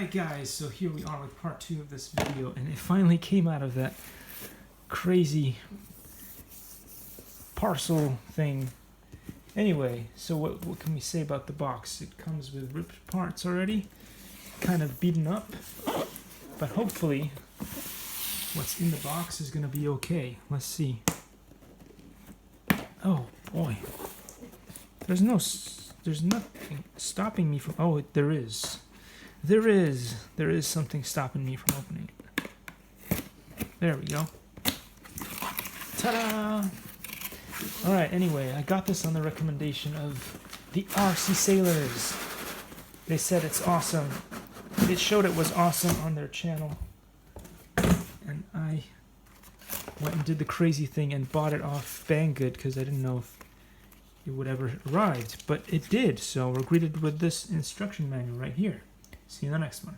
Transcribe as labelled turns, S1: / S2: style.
S1: Alright guys, so here we are with part 2 of this video, and it finally came out of that crazy parcel thing. Anyway, so what can we say about the box? It comes with ripped parts already, kind of beaten up, but hopefully what's in the box is going to be okay. Let's see. Oh boy, there's nothing stopping me from, oh there is something stopping me from opening it. There we go. Ta-da! Alright, anyway, I got this on the recommendation of the Rc Saylors. They said it's awesome. It showed it was awesome on their channel. And I went and did the crazy thing and bought it off Banggood because I didn't know if it would ever arrive. But it did, so we're greeted with this instruction manual right here. See you in the next one.